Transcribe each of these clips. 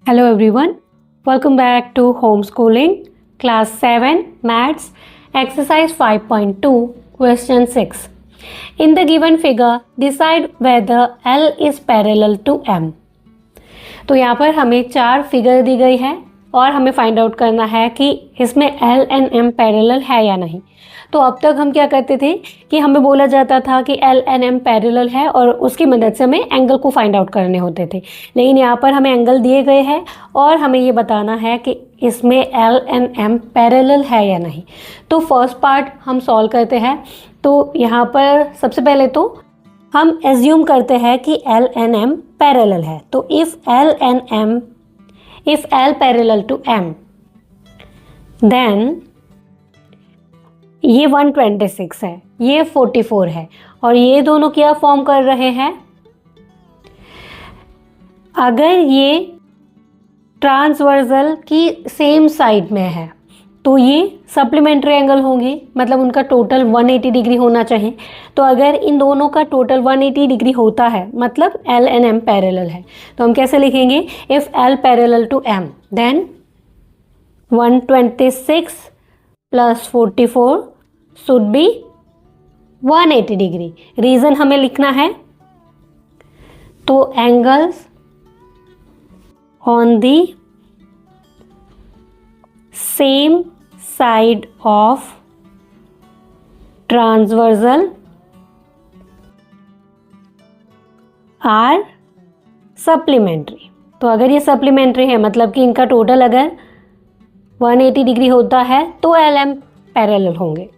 Hello everyone, welcome back to Homeschooling, Class 7, Maths, Exercise 5.2, Question 6. In the given figure, decide whether L is parallel to M. तो यहाँ पर हमें 4 figure दी गई है और हमें फाइंड आउट करना है कि इसमें L एंड M पैरेलल है या नहीं। तो अब तक हम क्या करते थे कि हमें बोला जाता था कि L एंड M पैरेलल है और उसकी मदद से हमें एंगल को फाइंड आउट करने होते थे, लेकिन यहाँ पर हमें एंगल दिए गए हैं और हमें ये बताना है कि इसमें L एंड M पैरेलल है या नहीं। तो फर्स्ट पार्ट हम सॉल्व करते हैं। तो यहाँ पर सबसे पहले तो हम एज्यूम करते हैं कि L एंड M पैरेलल है। तो if L parallel to M, then ये 126 है, ये 44 है और ये दोनों क्या फॉर्म कर रहे हैं। अगर ये ट्रांसवर्सल की सेम साइड में है तो ये सप्लीमेंट्री एंगल होंगे, मतलब उनका टोटल 180 डिग्री होना चाहिए। तो अगर इन दोनों का टोटल 180 डिग्री होता है मतलब L एंड M पैरेलल है, तो हम कैसे लिखेंगे, if L parallel to M then 126 plus 44 should be 180 degree. Reason हमें लिखना है, तो angles on the same side of transversal are supplementary. तो अगर ये सप्लीमेंट्री है मतलब कि इनका टोटल अगर 180 डिग्री होता है तो L M पैरेलल होंगे।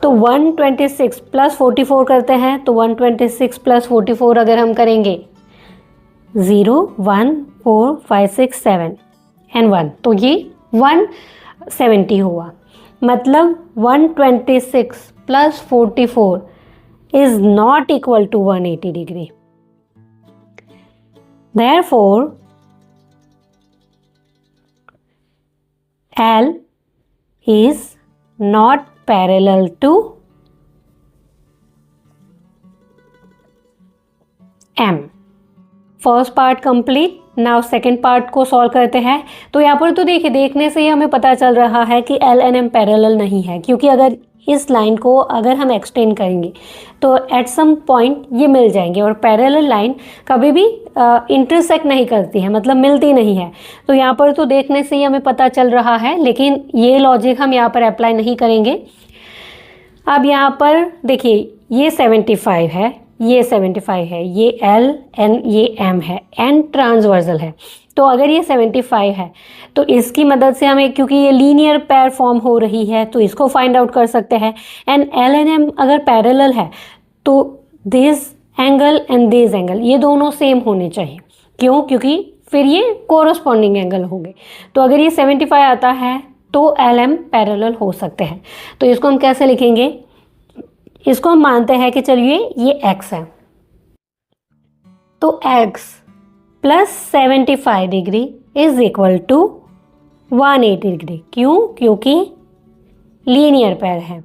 तो 126 प्लस 44 करते हैं, तो 126 प्लस 44 अगर हम करेंगे 0 1 4 5 6 7 एंड 1, तो ये 170 हुआ। मतलब 126 plus 44 is not equal to 180 degree. Therefore, L is not parallel to M. First part complete. Now second part को सॉल्व करते हैं। तो यहाँ पर तो देखिए, देखने से ही हमें पता चल रहा है कि L एंड M पैरेलल नहीं है, क्योंकि अगर इस लाइन को अगर हम एक्सटेंड करेंगे तो एट सम पॉइंट ये मिल जाएंगे और पैरेलल लाइन कभी भी इंटरसेक्ट नहीं करती है, मतलब मिलती नहीं है। तो यहाँ पर तो देखने से ही हमें पता चल रहा है, लेकिन ये लॉजिक हम यहाँ पर अप्लाई नहीं करेंगे। अब यहाँ पर देखिए, ये 75 है, ये 75 है, ये L एंड ये M है, N ट्रांसवर्सल है। तो अगर ये 75 है तो इसकी मदद से हमें, क्योंकि ये लीनियर पेयर फॉर्म हो रही है, तो इसको फाइंड आउट कर सकते हैं। एंड L एंड M अगर पैरेलल है तो this angle and this angle ये दोनों सेम होने चाहिए। क्यों? क्योंकि फिर ये कोरस्पॉन्डिंग एंगल होंगे। तो अगर ये 75 आता है तो L M पैरेलल हो सकते हैं। तो इसको हम कैसे लिखेंगे, इसको हम मानते हैं कि चलिए ये x है, तो x plus 75 degree is equal to 180 degree. क्यों? क्योंकि लीनियर पेयर है।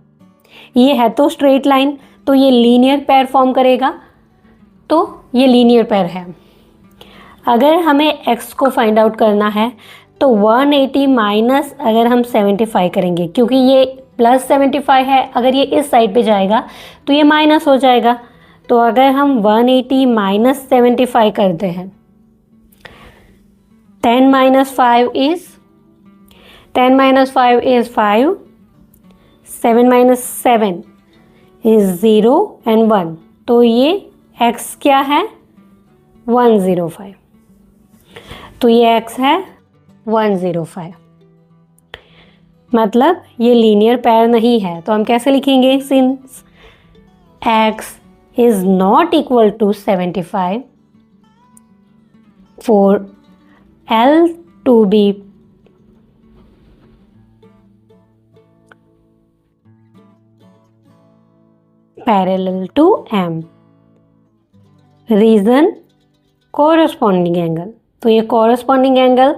ये है तो स्ट्रेट लाइन, तो ये लीनियर पेयर फॉर्म करेगा, तो ये लीनियर पेयर है। अगर हमें x को फाइंड आउट करना है तो 180 माइनस अगर हम 75 करेंगे, क्योंकि ये प्लस 75 है, अगर ये इस साइड पे जाएगा तो ये माइनस हो जाएगा। तो अगर हम 180 माइनस 75 करते हैं, 10 minus 5 is 5, 7 minus 7 is 0 and 1, तो ये x क्या है 105, तो ये x है 105, मतलब ये लीनियर पेयर नहीं है। तो हम कैसे लिखेंगे, since x is not equal to 75 for L to be parallel to M। Reason corresponding angle, तो ये कोरस्पॉन्डिंग एंगल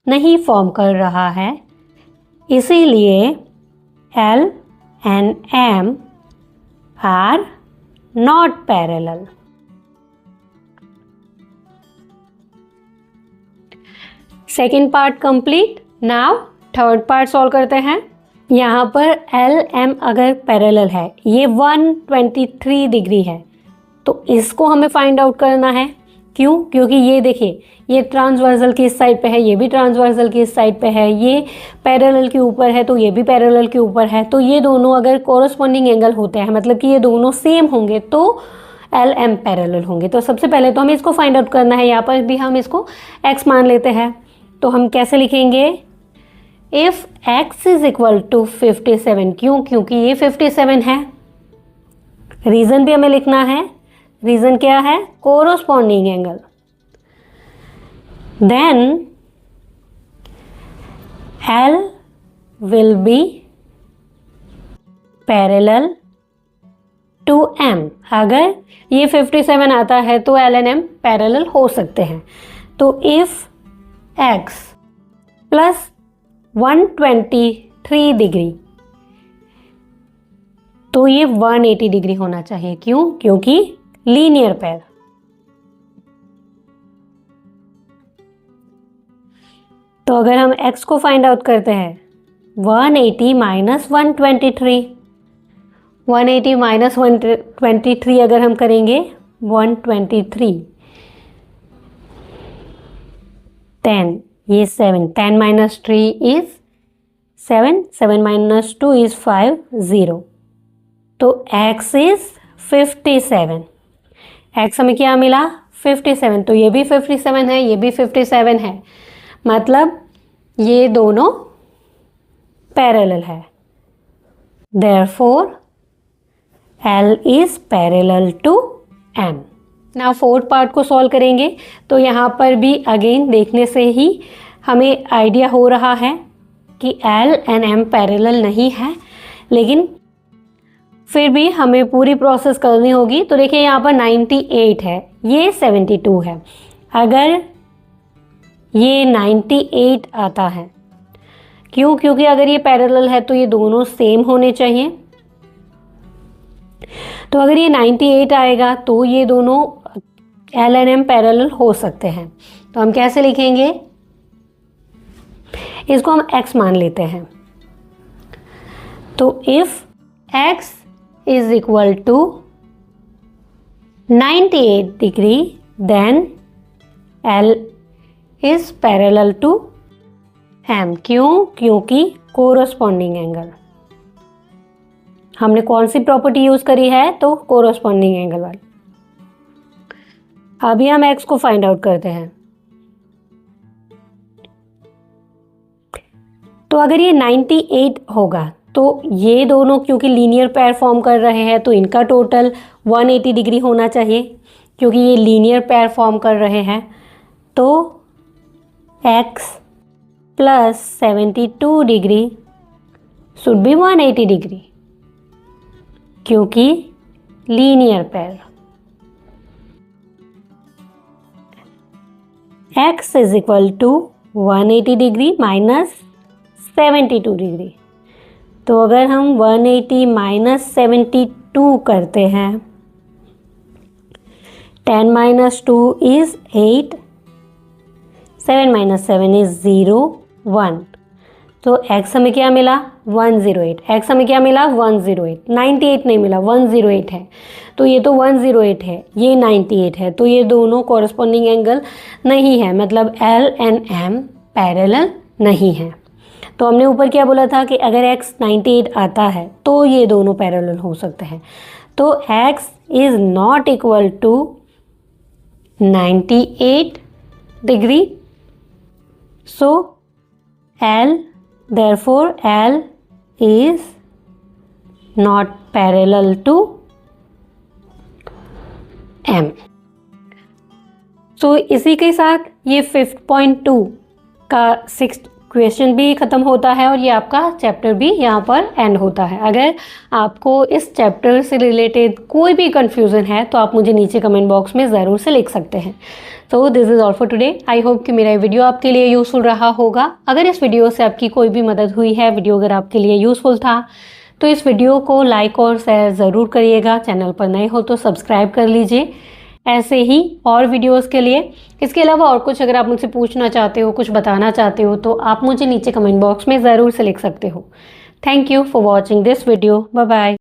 नहीं फॉर्म कर रहा है, इसीलिए L and M are not parallel. Second part complete. Now third part solve करते हैं। यहाँ पर एल एम अगर पैरेलल है, ये 123 डिग्री है, तो इसको हमें फाइंड आउट करना है। क्यों? क्योंकि ये देखिए, ये ट्रांसवर्सल की इस साइड पे है, ये भी ट्रांसवर्सल की इस साइड पे है, ये पैरेलल के ऊपर है तो ये भी पैरेलल के ऊपर है। तो ये दोनों अगर कोरस्पॉन्डिंग एंगल होते हैं, मतलब कि ये दोनों सेम होंगे, तो एल एम पैरेलल होंगे। तो सबसे पहले तो हमें इसको फाइंड आउट करना है। यहाँ पर भी हम इसको x मान लेते हैं। तो हम कैसे लिखेंगे? If x is equal to 57, क्यों? क्योंकि ये 57 है। रीज़न भी हमें लिखना है। रीज़न क्या है? Corresponding angle. Then L will be parallel to M। अगर ये 57 आता है तो L and M पैरेलल हो सकते हैं। तो इफ x प्लस 123 डिग्री, तो ये 180 डिग्री होना चाहिए। क्यों? क्योंकि लीनियर पैर। तो अगर हम x को फाइंड आउट करते हैं, 180 माइनस 123, 180 माइनस 123 अगर हम करेंगे, 123, 10, ये 7, 10 माइनस 3 इज 7, 7 माइनस 2 इज 5, 0। तो x इज 57। x हमें क्या मिला? 57। तो ये भी 57 है, ये भी 57 है, मतलब ये दोनों पैरेलल है। Therefore L is parallel to M। Now fourth part को सॉल्व करेंगे। तो यहाँ पर भी अगेन देखने से ही हमें आइडिया हो रहा है कि L and M पैरेलल नहीं है, लेकिन फिर भी हमें पूरी प्रोसेस करनी होगी। तो देखिए यहाँ पर 98 है, ये 72 है। अगर ये 98 आता है, क्यों? क्योंकि अगर ये पैरेलल है तो ये दोनों सेम होने चाहिए। तो अगर ये 98 आएगा तो ये दोनों L and M पैरेलल हो सकते हैं। तो हम कैसे लिखेंगे? इसको हम x मान लेते हैं। तो if x is equal to 98 degree, then L is parallel to M। क्यों? क्योंकि कोरस्पॉन्डिंग एंगल। हमने कौन सी प्रॉपर्टी यूज करी है? तो कोरस्पॉन्डिंग एंगल वाली। अभी हम x को फाइंड आउट करते हैं। तो अगर ये 98 होगा तो ये दोनों क्योंकि लीनियर पैर फॉर्म कर रहे हैं, तो इनका टोटल 180 डिग्री होना चाहिए, क्योंकि ये लीनियर पैर फॉर्म कर रहे हैं। तो x plus 72 degree should be 180 degree, क्योंकि linear pair. x is equal to 180 degree minus 72 degree. तो अगर हम 180 माइनस 72 करते हैं, 10 माइनस 2 इज 8, 7 माइनस 7 इज 0, 1। तो x हमें क्या मिला? 108। x हमें क्या मिला? 108। 98 नहीं मिला, 108 है। तो ये तो 108 है, ये 98 है, तो ये दोनों कॉरस्पॉन्डिंग एंगल नहीं है, मतलब L and M पैरेलल नहीं है। तो हमने ऊपर क्या बोला था कि अगर x 98 आता है तो ये दोनों पैरेलल हो सकते हैं। तो x is not equal to 98 degree. So L, therefore L is not parallel to M। So इसी के साथ ये 5.2 का 6th क्वेश्चन भी ख़त्म होता है और ये आपका चैप्टर भी यहाँ पर एंड होता है। अगर आपको इस चैप्टर से रिलेटेड कोई भी कन्फ्यूज़न है तो आप मुझे नीचे कमेंट बॉक्स में ज़रूर से लिख सकते हैं। तो this is all for today. I hope कि मेरा वीडियो आपके लिए यूज़फुल रहा होगा। अगर इस वीडियो से आपकी कोई भी मदद हुई है, वीडियो अगर आपके लिए यूज़फुल था, तो इस वीडियो को लाइक और शेयर ज़रूर करिएगा। चैनल पर नए हो तो सब्सक्राइब कर लीजिए। ऐसे ही और वीडियोस के लिए। इसके अलावा और कुछ अगर आप मुझसे पूछना चाहते हो, कुछ बताना चाहते हो, तो आप मुझे नीचे कमेंट बॉक्स में ज़रूर से लिख सकते हो। Thank you for watching this video. Bye bye.